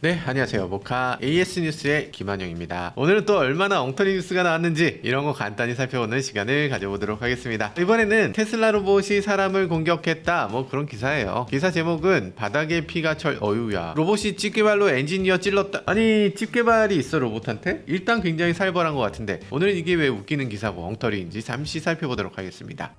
네, 안녕하세요. 모카 AS 뉴스의 김한영입니다. 오늘은 또 얼마나 엉터리 뉴스가 나왔는지 이런 거 간단히 살펴보는 시간을 가져보도록 하겠습니다. 이번에는 테슬라 로봇이 사람을 공격했다, 뭐 그런 기사예요. 기사 제목은 바닥에 피가 어유야, 로봇이 집게발로 엔지니어 찔렀다. 아니, 집게발이 있어 로봇한테? 일단 굉장히 살벌한 것 같은데 오늘은 이게 왜 웃기는 기사고 엉터리인지 잠시 살펴보도록 하겠습니다.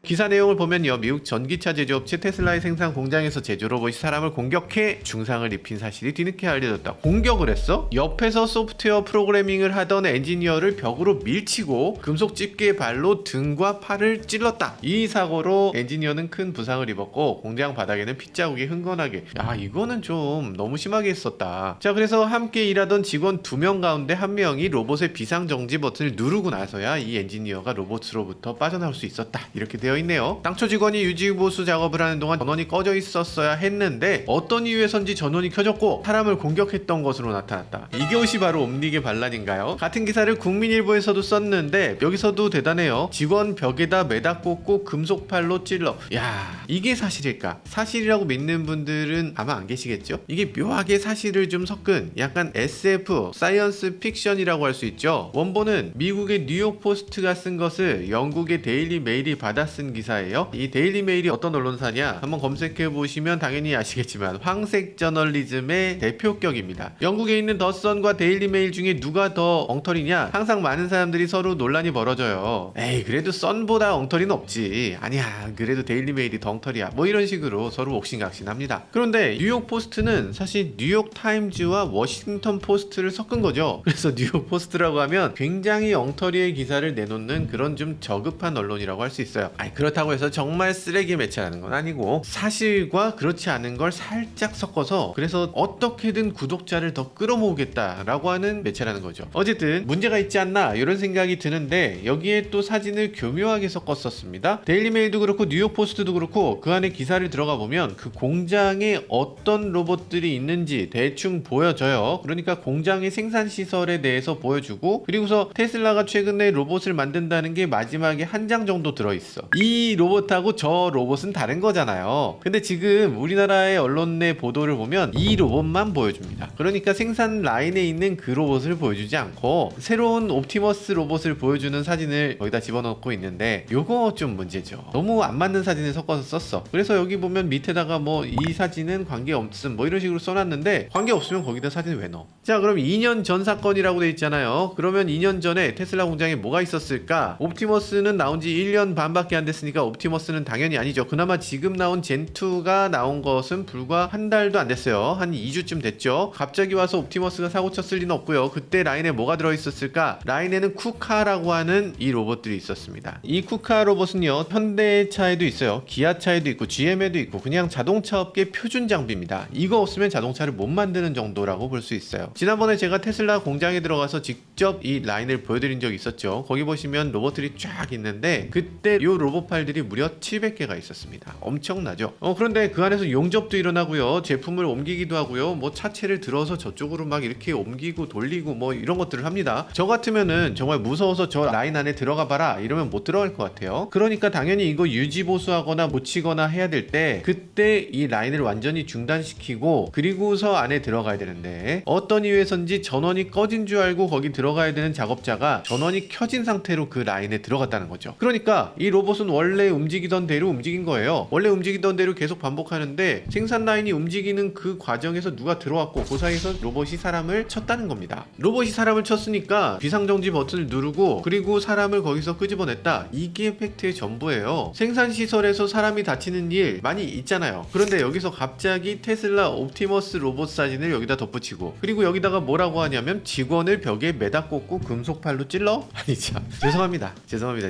기사 내용을 보면요, 미국 전기차 제조업체 테슬라의 생산 공장에서 제조 로봇이 사람을 공격해 중상을 입힌 사실이 뒤늦게 알려졌다. 공격을 했어? 옆에서 소프트웨어 프로그래밍을 하던 엔지니어를 벽으로 밀치고 금속 집게 발로 등과 팔을 찔렀다. 이 사고로 엔지니어는 큰 부상을 입었고 공장 바닥에는 핏자국이 흥건하게. 야, 이거는 좀 너무 심하게 했었다. 자, 그래서 함께 일하던 직원 2명 가운데 1명이 로봇의 비상정지 버튼을 누르고 나서야 이 엔지니어가 로봇으로부터 빠져나올 수 있었다, 이렇게 되어 있네요. 당초 직원이 유지보수 작업을 하는 동안 전원이 꺼져 있었어야 했는데 어떤 이유에선지 전원이 켜졌고 사람을 공격했던 것으로 나타났다. 이것이 바로 옴닉의 반란인가요? 같은 기사를 국민일보에서도 썼는데 여기서도 대단해요. 직원 벽에다 매다 꽂고 금속팔로 찔러. 야, 이게 사실일까? 사실이라고 믿는 분들은 아마 안 계시겠죠? 이게 묘하게 사실을 좀 섞은 약간 SF, 사이언스 픽션이라고 할 수 있죠. 원본은 미국의 뉴욕 포스트가 쓴 것을 영국의 데일리 메일이 받아 쓴 기사예요. 이 데일리 메일이 어떤 언론사냐 한번 검색해 보시면 당연히 아시겠지만 황색 저널리즘의 대표격입니다. 영국에 있는 더 선과 데일리 메일 중에 누가 더 엉터리냐? 항상 많은 사람들이 서로 논란이 벌어져요. 에이, 그래도 선보다 엉터리는 없지. 아니야, 그래도 데일리 메일이 더 엉터리야, 뭐 이런 식으로 서로 옥신각신합니다. 그런데 뉴욕 포스트는 사실 뉴욕 타임즈와 워싱턴 포스트를 섞은 거죠. 그래서 뉴욕 포스트라고 하면 굉장히 엉터리의 기사를 내놓는 그런 좀 저급한 언론이라고 할 수 있어요. 아니, 그렇다고 해서 정말 쓰레기 매체라는 건 아니고 사실과 그렇지 않은 걸 살짝 섞어서 그래서 어떻게든 구독자를 더 끌어모으겠다라고 하는 매체라는 거죠. 어쨌든 문제가 있지 않나 이런 생각이 드는데 여기에 또 사진을 교묘하게 섞었었습니다. 데일리메일도 그렇고 뉴욕 포스트도 그렇고 그 안에 기사를 들어가 보면 그 공장에 어떤 로봇들이 있는지 대충 보여져요. 그러니까 공장의 생산 시설에 대해서 보여주고 그리고서 테슬라가 최근에 로봇을 만든다는 게 마지막에 한 장 정도 들어있어. 이 로봇하고 저 로봇은 다른 거잖아요. 근데 지금 우리나라의 언론 내 보도를 보면 이 로봇만 보여줍니다. 그러니까 생산 라인에 있는 그 로봇을 보여주지 않고 새로운 옵티머스 로봇을 보여주는 사진을 거기다 집어넣고 있는데 요거 좀 문제죠. 너무 안 맞는 사진을 섞어서 썼어. 그래서 여기 보면 밑에다가 뭐 이 사진은 관계없음 뭐 이런 식으로 써놨는데 관계없으면 거기다 사진을 왜 넣어? 자, 그럼 2년 전 사건이라고 돼 있잖아요. 그러면 2년 전에 테슬라 공장에 뭐가 있었을까? 옵티머스는 나온 지 1년 반밖에 안 됐으니까 옵티머스는 당연히 아니죠. 그나마 지금 나온 젠2가 나온 것은 불과 한 달도 안 됐어요. 한 2주쯤 됐죠. 갑자기 와서 옵티머스가 사고 쳤을 리는 없고요. 그때 라인에 뭐가 들어있었을까? 라인에는 쿠카라고 하는 이 로봇들이 있었습니다. 이 쿠카 로봇은요, 현대차에도 있어요. 기아차에도 있고 GM에도 있고 그냥 자동차 업계 표준 장비입니다. 이거 없으면 자동차를 못 만드는 정도라고 볼 수 있어요. 지난번에 제가 테슬라 공장에 들어가서 직접 이 라인을 보여드린 적이 있었죠. 거기 보시면 로봇들이 쫙 있는데 그때 이 로봇팔들이 무려 700개가 있었습니다. 엄청나죠? 그런데 그 안에서 용접도 일어나고요. 제품을 옮기기도 하고요. 뭐 차체를 들어서 저쪽으로 막 이렇게 옮기고 돌리고 뭐 이런 것들을 합니다. 저 같으면은 정말 무서워서 저 라인 안에 들어가 봐라 이러면 못 들어갈 것 같아요. 그러니까 당연히 이거 유지보수하거나 못 치거나 해야 될 때 그때 이 라인을 완전히 중단시키고 그리고서 안에 들어가야 되는데 어떤 이유에선지 전원이 꺼진 줄 알고 거기 들어가야 되는 작업자가 전원이 켜진 상태로 그 라인에 들어갔다는 거죠. 그러니까 이 로봇은 원래 움직이던 대로 움직인 거예요. 원래 움직이던 대로 계속 반복하는데 생산 라인이 움직이는 그 과정에서 누가 들어왔고 그 사이에서 로봇이 사람을 쳤다는 겁니다. 로봇이 사람을 쳤으니까 비상정지 버튼을 누르고 그리고 사람을 거기서 끄집어냈다. 이게 팩트의 전부예요. 생산 시설에서 사람이 다치는 일 많이 있잖아요. 그런데 여기서 갑자기 테슬라 옵티머스 로봇 사진을 여기다 덧붙이고 그리고 여기다가 뭐라고 하냐면 직원을 벽에 매다 꽂고 금속팔로 찔러? 아니 참, 죄송합니다.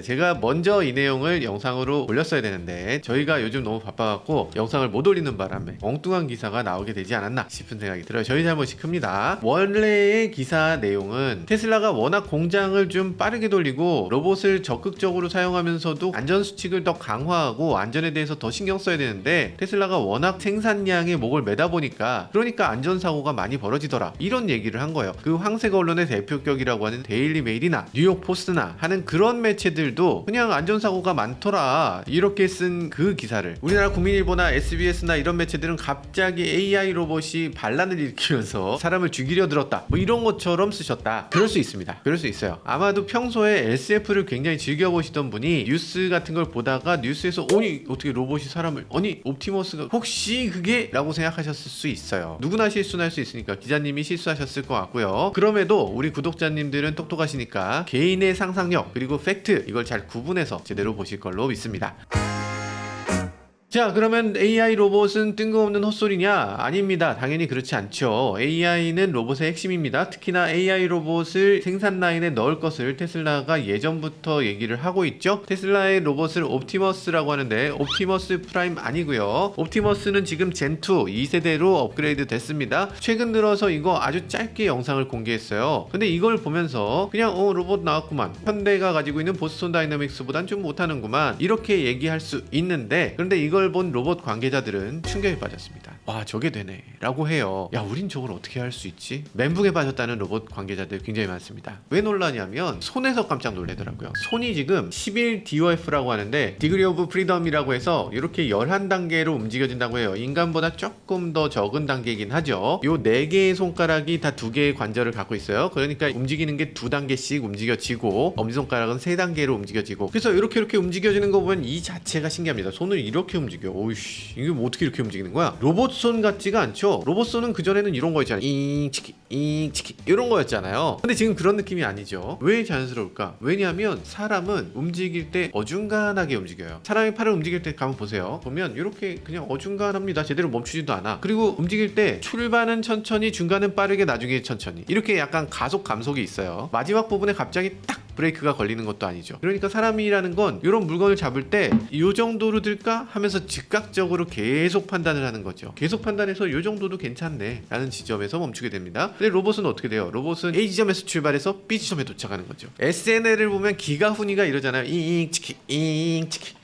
제가 먼저 이 내용을 영상으로 올렸어야 되는데 저희가 요즘 너무 바빠갖고 영상을 못 올리는 바람에 엉뚱한 기사가 나오게 되지 않았나 싶은 생각이 들어요. 저희 잘못이 큽니다. 원래의 기사 내용은 테슬라가 워낙 공장을 좀 빠르게 돌리고 로봇을 적극적으로 사용하면서도 안전수칙을 더 강화하고 안전에 대해서 더 신경 써야 되는데 테슬라가 워낙 생산량에 목을 매다 보니까 그러니까 안전사고가 많이 벌어지더라, 이런 얘기를 한 거예요. 그 황색 언론의 대표격이라고 하는 데일리 메일이나 뉴욕 포스트나 하는 그런 매체들도 그냥 안전사고가 많다 많더라 이렇게 쓴 그 기사를 우리나라 국민일보나 SBS나 이런 매체들은 갑자기 AI 로봇이 반란을 일으키면서 사람을 죽이려 들었다 뭐 이런 것처럼 쓰셨다. 그럴 수 있습니다. 그럴 수 있어요. 아마도 평소에 SF를 굉장히 즐겨보시던 분이 뉴스 같은 걸 보다가 뉴스에서 아니 어떻게 로봇이 사람을 아니 옵티머스가 혹시 그게? 라고 생각하셨을 수 있어요. 누구나 실수는 할 수 있으니까 기자님이 실수하셨을 것 같고요. 그럼에도 우리 구독자님들은 똑똑하시니까 개인의 상상력 그리고 팩트 이걸 잘 구분해서 제대로 보실 걸로 믿습니다. 자, 그러면 AI 로봇은 뜬금없는 헛소리냐? 아닙니다. 당연히 그렇지 않죠. AI는 로봇의 핵심입니다. 특히나 AI 로봇을 생산 라인에 넣을 것을 테슬라가 예전부터 얘기를 하고 있죠. 테슬라의 로봇을 옵티머스라고 하는데 옵티머스 프라임 아니고요. 옵티머스는 지금 젠2 2세대로 업그레이드 됐습니다. 최근 들어서 이거 아주 짧게 영상을 공개했어요. 근데 이걸 보면서 그냥 로봇 나왔구만. 현대가 가지고 있는 보스턴 다이내믹스보단 좀 못하는구만. 이렇게 얘기할 수 있는데 그런데 이걸 본 로봇 관계자들은 충격에 빠졌습니다. 와 저게 되네 라고 해요. 야 우린 저걸 어떻게 할 수 있지? 멘붕에 빠졌다는 로봇 관계자들 굉장히 많습니다. 왜 놀라냐면 손에서 깜짝 놀라더라고요. 손이 지금 11DOF라고 하는데 디그리 오브 프리덤이라고 해서 이렇게 11단계로 움직여진다고 해요. 인간보다 조금 더 적은 단계이긴 하죠. 요 4개의 손가락이 다 2개의 관절을 갖고 있어요. 그러니까 움직이는 게 2단계씩 움직여지고 엄지손가락은 3단계로 움직여지고 그래서 이렇게 움직여지는 거 보면 이 자체가 신기합니다. 손을 이렇게 움직여. 오이씨 이게 뭐 어떻게 이렇게 움직이는 거야? 로봇손 같지가 않죠. 로봇손은 그전에는 이런 거 있잖아요. 잉치키 이런 거였잖아요. 근데 지금 그런 느낌이 아니죠. 왜 자연스러울까? 왜냐하면 사람은 움직일 때 어중간하게 움직여요. 사람이 팔을 움직일 때 가만 보세요. 보면 이렇게 그냥 어중간합니다. 제대로 멈추지도 않아. 그리고 움직일 때 출발은 천천히 중간은 빠르게 나중에 천천히 이렇게 약간 가속 감속이 있어요. 마지막 부분에 갑자기 딱 브레이크가 걸리는 것도 아니죠. 그러니까 사람이라는 건 이런 물건을 잡을 때 이 정도로 들까 하면서 즉각적으로 계속 판단을 하는 거죠. 계속 판단해서 이 정도도 괜찮네 라는 지점에서 멈추게 됩니다. 근데 로봇은 어떻게 돼요? 로봇은 A 지점에서 출발해서 B 지점에 도착하는 거죠. SNL을 보면 기가훈이가 이러잖아요. 잉치키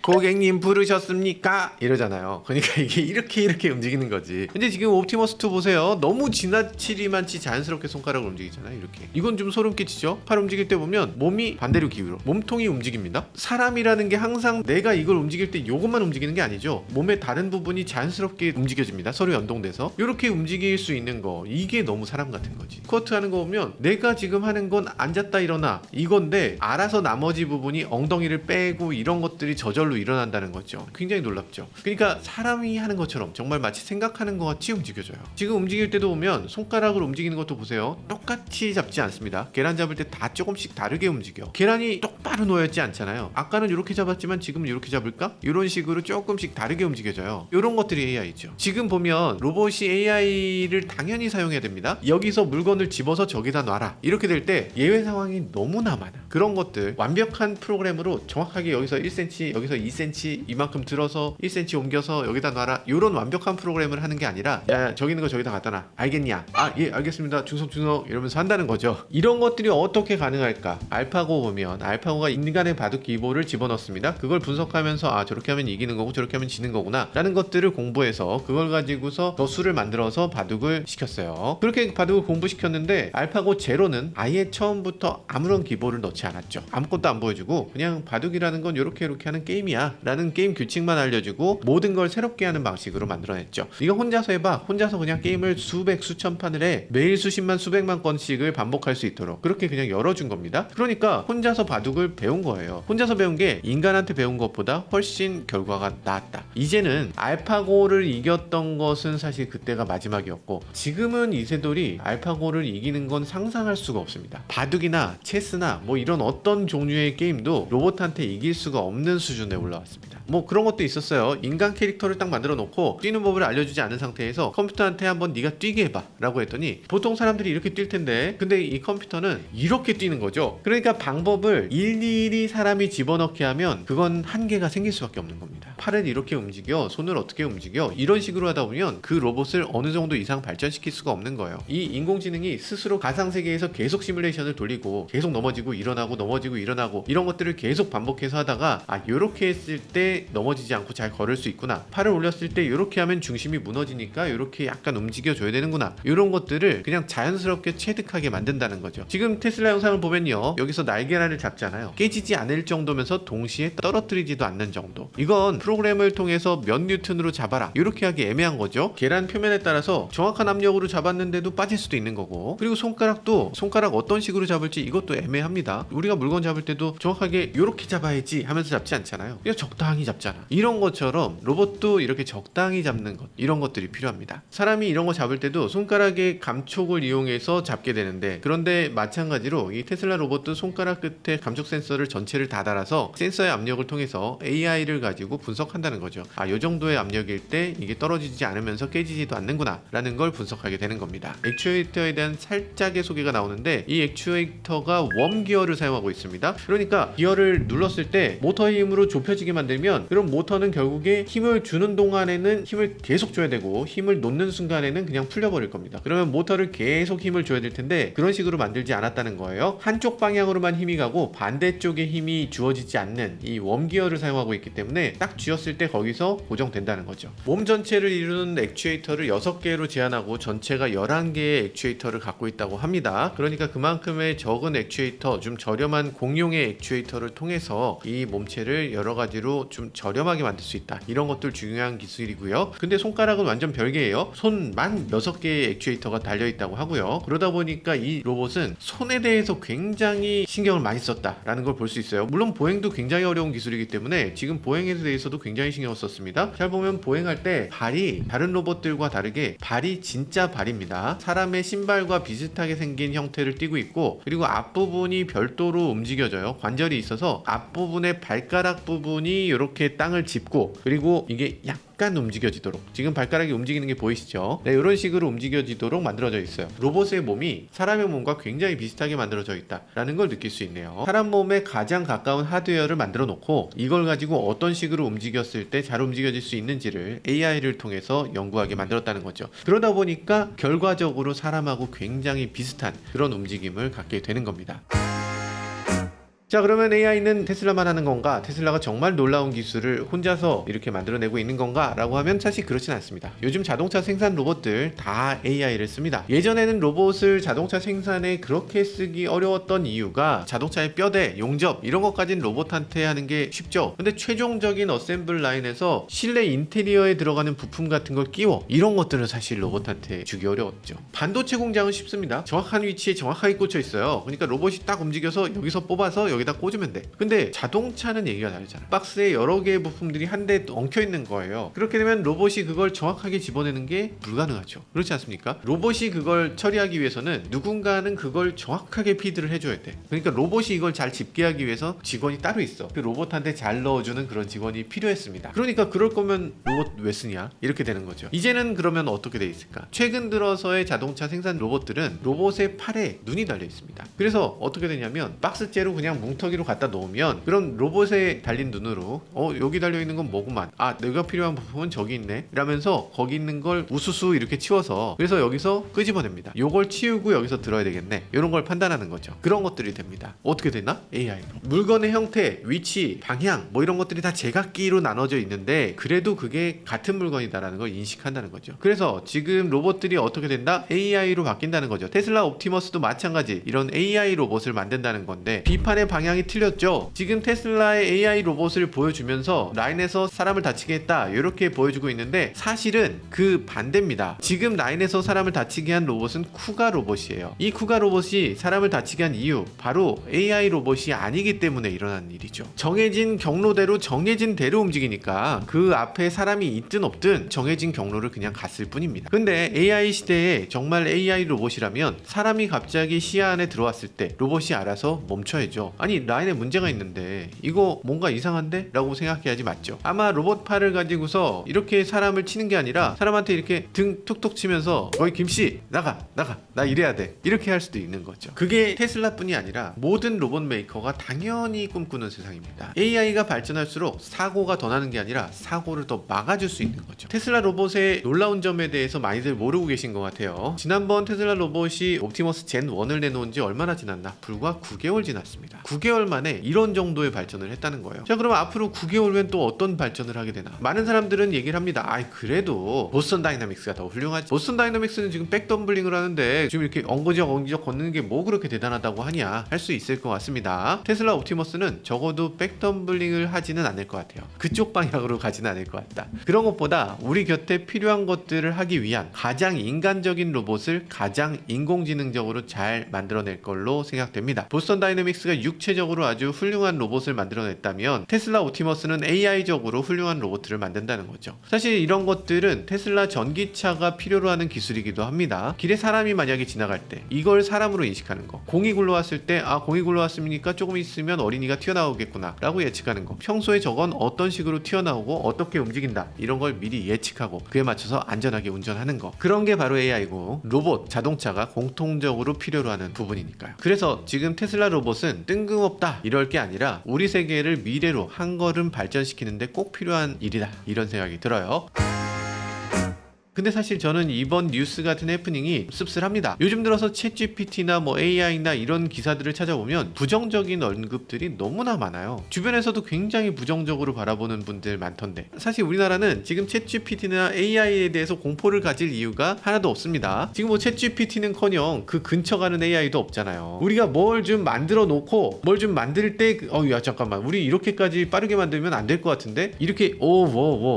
고객님 부르셨습니까? 이러잖아요. 그러니까 이게 이렇게 움직이는 거지. 근데 지금 옵티머스 2 보세요. 너무 지나치리만치 자연스럽게 손가락을 움직이잖아요. 이렇게. 이건 좀 소름 끼치죠? 팔 움직일 때 보면 몸이 반대로 기울어. 몸통이 움직입니다. 사람이라는 게 항상 내가 이걸 움직일 때 이것만 움직이는 게 아니죠. 몸의 다른 부분이 자연스럽게 움직여집니다. 서로 연동돼서. 이렇게 움직일 수 있는 거. 이게 너무 사람 같은 거지. 스쿼트 하는 거 보면 내가 지금 하는 건 앉았다 일어나 이건데 알아서 나머지 부분이 엉덩이를 빼고 이런 것들이 저절로 일어난다는 거죠. 굉장히 놀랍죠. 그러니까 사람이 하는 것처럼 정말 마치 생각하는 것 같이 움직여져요. 지금 움직일 때도 보면 손가락을 움직이는 것도 보세요. 똑같이 잡지 않습니다. 계란 잡을 때 다 조금씩 다르게 움직여. 계란이 똑바로 놓여있지 않잖아요. 아까는 이렇게 잡았지만 지금은 이렇게 잡을까? 이런 식으로 조금씩 다르게 움직여져요. 이런 것들이 AI죠. 지금 보면 로봇이 AI를 당연히 사용해야 됩니다. 여기서 물건을 집어서 저기다 놔라. 이렇게 될 때 예외 상황이 너무나 많아. 그런 것들 완벽한 프로그램으로 정확하게 여기서 1cm 여기서 2cm 이만큼 들어서 1cm 옮겨서 여기다 놔라 이런 완벽한 프로그램을 하는 게 아니라 야 저기 있는 거 저기다 갖다 놔 알겠냐? 아 예 알겠습니다 중성 이러면서 한다는 거죠. 이런 것들이 어떻게 가능할까? 알파고 보면 알파고가 인간의 바둑 기보를 집어넣습니다. 그걸 분석하면서 아 저렇게 하면 이기는 거고 저렇게 하면 지는 거구나 라는 것들을 공부해서 그걸 가지고서 너수를 만들어서 바둑을 시켰어요. 그렇게 바둑을 공부시켰는데 알파고 제로는 아예 처음부터 아무런 기보를 넣지 않았죠. 아무것도 안 보여주고 그냥 바둑이라는 건 이렇게 하는 게임이야 라는 게임 규칙만 알려주고 모든 걸 새롭게 하는 방식으로 만들어냈죠. 이거 혼자서 해봐. 혼자서 그냥 게임을 수백 수천 판을 해 매일 수십만 수백만 건씩을 반복할 수 있도록 그렇게 그냥 열어준 겁니다. 그러니까 혼자서 바둑을 배운 거예요. 혼자서 배운 게 인간한테 배운 것보다 훨씬 결과가 나았다. 이제는 알파고를 이겼던 것은 사실 그때가 마지막이었고 지금은 이세돌이 알파고를 이기는 건 상상할 수가 없습니다. 바둑이나 체스나 뭐 이런 어떤 종류의 게임도 로봇한테 이길 수가 없는 수준에 올라왔습니다. 뭐 그런 것도 있었어요. 인간 캐릭터를 딱 만들어 놓고 뛰는 법을 알려주지 않은 상태에서 컴퓨터한테 한번 네가 뛰게 해봐 라고 했더니 보통 사람들이 이렇게 뛸 텐데 근데 이 컴퓨터는 이렇게 뛰는 거죠. 그러니까 방법을 일일이 사람이 집어넣게 하면 그건 한계가 생길 수밖에 없는 겁니다. 팔을 이렇게 움직여 손을 어떻게 움직여 이런 식으로 하다 보면 그 로봇을 어느 정도 이상 발전시킬 수가 없는 거예요. 이 인공지능이 스스로 가상세계에서 계속 시뮬레이션을 돌리고 계속 넘어지고 일어나고 넘어지고 일어나고 이런 것들을 계속 반복해서 하다가 아 요렇게 했을 때 넘어지지 않고 잘 걸을 수 있구나, 팔을 올렸을 때 이렇게 하면 중심이 무너지니까 이렇게 약간 움직여줘야 되는구나, 이런 것들을 그냥 자연스럽게 체득하게 만든다는 거죠. 지금 테슬라 영상을 보면요, 여기서 날개란을 잡잖아요. 깨지지 않을 정도면서 동시에 떨어뜨리지도 않는 정도. 이건 프로그램을 통해서 몇 뉴턴으로 잡아라 이렇게 하기 애매한 거죠. 계란 표면에 따라서 정확한 압력으로 잡았는데도 빠질 수도 있는 거고, 그리고 손가락도 손가락 어떤 식으로 잡을지 이것도 애매합니다. 우리가 물건 잡을 때도 정확하게 이렇게 잡아야지 하면서 잡지 않잖아요. 그냥 적당히 잡잖아. 이런 것처럼 로봇도 이렇게 적당히 잡는 것, 이런 것들이 필요합니다. 사람이 이런 거 잡을 때도 손가락의 감촉을 이용해서 잡게 되는데, 그런데 마찬가지로 이 테슬라 로봇도 손가락 끝에 감촉 센서를 전체를 다 달아서 센서의 압력을 통해서 AI를 가지고 분석한다는 거죠. 아, 요 정도의 압력일 때 이게 떨어지지 않으면서 깨지지도 않는구나 라는 걸 분석하게 되는 겁니다. 액추에이터에 대한 살짝의 소개가 나오는데, 이 액추에이터가 웜 기어를 사용하고 있습니다. 그러니까 기어를 눌렀을 때 모터의 힘으로 좁혀지게 만들면, 그럼 모터는 결국에 힘을 주는 동안에는 힘을 계속 줘야 되고, 힘을 놓는 순간에는 그냥 풀려버릴 겁니다. 그러면 모터를 계속 힘을 줘야 될 텐데 그런 식으로 만들지 않았다는 거예요. 한쪽 방향으로만 힘이 가고 반대쪽에 힘이 주어지지 않는 이 웜기어를 사용하고 있기 때문에 딱 쥐었을 때 거기서 고정된다는 거죠. 몸 전체를 이루는 액추에이터를 6개로 제한하고 전체가 11개의 액추에이터를 갖고 있다고 합니다. 그러니까 그만큼의 적은 액추에이터, 좀 저렴한 공용의 액추에이터를 통해서 이 몸체를 여러 가지로 좀 저렴하게 만들 수 있다, 이런 것들 중요한 기술이고요. 근데 손가락은 완전 별개예요. 손만 6개의 액추에이터가 달려있다고 하고요. 그러다 보니까 이 로봇은 손에 대해서 굉장히 신경을 많이 썼다라는 걸 볼 수 있어요. 물론 보행도 굉장히 어려운 기술이기 때문에 지금 보행에 대해서도 굉장히 신경을 썼습니다. 잘 보면 보행할 때 발이 다른 로봇들과 다르게 발이 진짜 발입니다. 사람의 신발과 비슷하게 생긴 형태를 띠고 있고, 그리고 앞부분이 별도로 움직여져요. 관절이 있어서 앞부분의 발가락 부분이 이렇게 땅을 짚고, 그리고 이게 약간 움직여지도록, 지금 발가락이 움직이는 게 보이시죠? 네, 이런 식으로 움직여지도록 만들어져 있어요. 로봇의 몸이 사람의 몸과 굉장히 비슷하게 만들어져 있다라는 걸 느낄 수 있네요. 사람 몸에 가장 가까운 하드웨어를 만들어 놓고, 이걸 가지고 어떤 식으로 움직였을 때 잘 움직여질 수 있는지를 AI를 통해서 연구하게 만들었다는 거죠. 그러다 보니까 결과적으로 사람하고 굉장히 비슷한 그런 움직임을 갖게 되는 겁니다. 자, 그러면 AI는 테슬라만 하는 건가? 테슬라가 정말 놀라운 기술을 혼자서 이렇게 만들어내고 있는 건가? 라고 하면 사실 그렇진 않습니다. 요즘 자동차 생산 로봇들 다 AI를 씁니다. 예전에는 로봇을 자동차 생산에 그렇게 쓰기 어려웠던 이유가 자동차의 뼈대, 용접 이런 것까지는 로봇한테 하는 게 쉽죠. 근데 최종적인 어셈블 라인에서 실내 인테리어에 들어가는 부품 같은 걸 끼워, 이런 것들은 사실 로봇한테 주기 어려웠죠. 반도체 공장은 쉽습니다. 정확한 위치에 정확하게 꽂혀 있어요. 그러니까 로봇이 딱 움직여서 여기서 뽑아서 여기다 꽂으면 돼. 근데 자동차는 얘기가 다르잖아. 박스에 여러 개의 부품들이 한데 엉켜 있는 거예요. 그렇게 되면 로봇이 그걸 정확하게 집어내는 게 불가능하죠. 그렇지 않습니까? 로봇이 그걸 처리하기 위해서는 누군가는 그걸 정확하게 피드를 해줘야 돼. 그러니까 로봇이 이걸 잘 집계하기 위해서 직원이 따로 있어. 그 로봇한테 잘 넣어주는 그런 직원이 필요했습니다. 그러니까 그럴 거면 로봇 왜 쓰냐? 이렇게 되는 거죠. 이제는 그러면 어떻게 돼 있을까? 최근 들어서의 자동차 생산 로봇들은 로봇의 팔에 눈이 달려 있습니다. 그래서 어떻게 되냐면 박스째로 그냥 뭉텅이로 갖다 놓으면, 그럼 로봇에 달린 눈으로 여기 달려있는 건 뭐구만, 아 내가 필요한 부품은 저기 있네 이러면서 거기 있는 걸 우수수 이렇게 치워서, 그래서 여기서 끄집어냅니다. 요걸 치우고 여기서 들어야 되겠네, 이런 걸 판단하는 거죠. 그런 것들이 됩니다. 어떻게 되나? AI로 물건의 형태, 위치, 방향 뭐 이런 것들이 다 제각기로 나눠져 있는데, 그래도 그게 같은 물건이다라는 걸 인식한다는 거죠. 그래서 지금 로봇들이 어떻게 된다? AI로 바뀐다는 거죠. 테슬라 옵티머스도 마찬가지 이런 AI 로봇을 만든다는 건데, 비판의 방향이 틀렸죠. 지금 테슬라의 AI 로봇을 보여주면서 라인에서 사람을 다치게 했다 이렇게 보여주고 있는데, 사실은 그 반대입니다. 지금 라인에서 사람을 다치게 한 로봇은 쿠가 로봇이에요. 이 쿠가 로봇이 사람을 다치게 한 이유, 바로 AI 로봇이 아니기 때문에 일어난 일이죠. 정해진 경로대로 정해진 대로 움직이니까 그 앞에 사람이 있든 없든 정해진 경로를 그냥 갔을 뿐입니다. 근데 AI 시대에 정말 AI 로봇이라면 사람이 갑자기 시야 안에 들어왔을 때 로봇이 알아서 멈춰야죠. 아니 라인에 문제가 있는데 이거 뭔가 이상한데? 라고 생각해야지 맞죠. 아마 로봇 팔을 가지고서 이렇게 사람을 치는 게 아니라 사람한테 이렇게 등 툭툭 치면서 거기 김씨 나가 나 이래야 돼 이렇게 할 수도 있는 거죠. 그게 테슬라뿐이 아니라 모든 로봇 메이커가 당연히 꿈꾸는 세상입니다. AI가 발전할수록 사고가 더 나는 게 아니라 사고를 더 막아줄 수 있는 거죠. 테슬라 로봇의 놀라운 점에 대해서 많이들 모르고 계신 것 같아요. 지난번 테슬라 로봇이 옵티머스 젠 1을 내놓은 지 얼마나 지났나? 불과 9개월 지났습니다. 9개월 만에 이런 정도의 발전을 했다는 거예요. 자, 그럼 앞으로 9개월 후엔 또 어떤 발전을 하게 되나? 많은 사람들은 얘기를 합니다. 그래도 보스턴 다이나믹스가 더 훌륭하지. 보스턴 다이나믹스는 지금 백덤블링을 하는데 지금 이렇게 엉거적 걷는 게 뭐 그렇게 대단하다고 하냐 할 수 있을 것 같습니다. 테슬라 옵티머스는 적어도 백덤블링을 하지는 않을 것 같아요. 그쪽 방향으로 가지는 않을 것 같다. 그런 것보다 우리 곁에 필요한 것들을 하기 위한 가장 인간적인 로봇을 가장 인공지능적으로 잘 만들어낼 걸로 생각됩니다. 보스턴 다이내믹스가 육체적으로 아주 훌륭한 로봇을 만들어냈다면 테슬라 옵티머스는 AI적으로 훌륭한 로봇을 만든다는 거죠. 사실 이런 것들은 테슬라 전기차가 필요로 하는 기술이기도 합니다. 길에 사람이 만약에 지나갈 때 이걸 사람으로 인식하는 거, 공이 굴러왔을 때 공이 굴러왔으니까 조금 있으면 어린이가 튀어나오겠구나 라고 예측하는 거, 평소에 저건 어떤 식으로 튀어나오고 어떻게 움직인다 이런 걸 미리 예측하고 그에 맞춰서 안전하게 운전하는 거, 그런 게 바로 AI고 로봇, 자동차가 공통적으로 필요로 하는 부분이니까요. 그래서 지금 테슬라 로봇은 뜬금없다 이럴 게 아니라 우리 세계를 미래로 한 걸음 발전시키는데 꼭 필요한 일이다 이런 생각이 들어요. 근데 사실 저는 이번 뉴스 같은 해프닝이 씁쓸합니다. 요즘 들어서 챗GPT나 뭐 AI나 이런 기사들을 찾아보면 부정적인 언급들이 너무나 많아요. 주변에서도 굉장히 부정적으로 바라보는 분들 많던데, 사실 우리나라는 지금 챗GPT나 AI에 대해서 공포를 가질 이유가 하나도 없습니다. 지금 뭐 챗GPT는커녕 그 근처 가는 AI도 없잖아요. 우리가 뭘 좀 만들어 놓고 뭘 좀 만들 때 야 잠깐만 우리 이렇게까지 빠르게 만들면 안 될 것 같은데 이렇게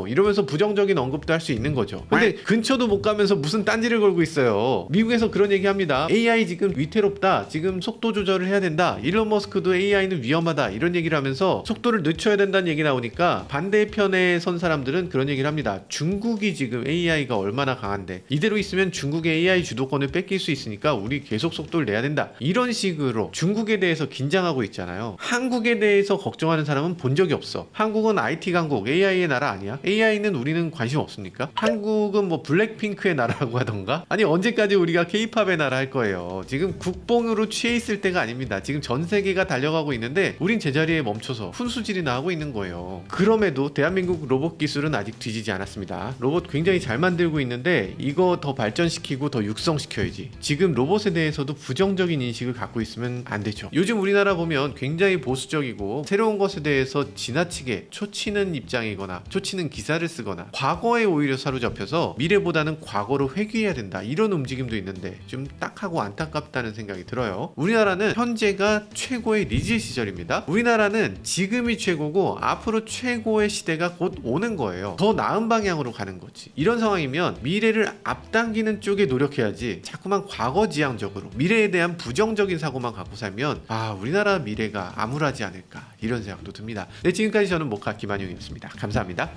이러면서 부정적인 언급도 할 수 있는 거죠. 근데 근처도 못 가면서 무슨 딴지를 걸고 있어요. 미국에서 그런 얘기 합니다. AI 지금 위태롭다. 지금 속도 조절을 해야 된다. 일론 머스크도 AI는 위험하다. 이런 얘기를 하면서 속도를 늦춰야 된다는 얘기 나오니까 반대편에 선 사람들은 그런 얘기를 합니다. 중국이 지금 AI가 얼마나 강한데 이대로 있으면 중국의 AI 주도권을 뺏길 수 있으니까 우리 계속 속도를 내야 된다. 이런 식으로 중국에 대해서 긴장하고 있잖아요. 한국에 대해서 걱정하는 사람은 본 적이 없어. 한국은 IT 강국, AI의 나라 아니야? AI는 우리는 관심 없습니까? 한국은 뭐 블랙핑크의 나라라고 하던가? 아니 언제까지 우리가 K-팝의 나라 할 거예요? 지금 국뽕으로 취해 있을 때가 아닙니다. 지금 전 세계가 달려가고 있는데 우린 제자리에 멈춰서 훈수질이 나오고 있는 거예요. 그럼에도 대한민국 로봇 기술은 아직 뒤지지 않았습니다. 로봇 굉장히 잘 만들고 있는데 이거 더 발전시키고 더 육성시켜야지. 지금 로봇에 대해서도 부정적인 인식을 갖고 있으면 안 되죠. 요즘 우리나라 보면 굉장히 보수적이고 새로운 것에 대해서 지나치게 초치는 입장이거나 초치는 기사를 쓰거나 과거에 오히려 사로잡혀서 미래보다는 과거로 회귀해야 된다 이런 움직임도 있는데 좀 딱하고 안타깝다는 생각이 들어요. 우리나라는 현재가 최고의 리즈 시절입니다. 우리나라는 지금이 최고고 앞으로 최고의 시대가 곧 오는 거예요. 더 나은 방향으로 가는 거지. 이런 상황이면 미래를 앞당기는 쪽에 노력해야지 자꾸만 과거지향적으로 미래에 대한 부정적인 사고만 갖고 살면 우리나라 미래가 암울하지 않을까 이런 생각도 듭니다. 네, 지금까지 저는 모카 김한용이었습니다. 감사합니다.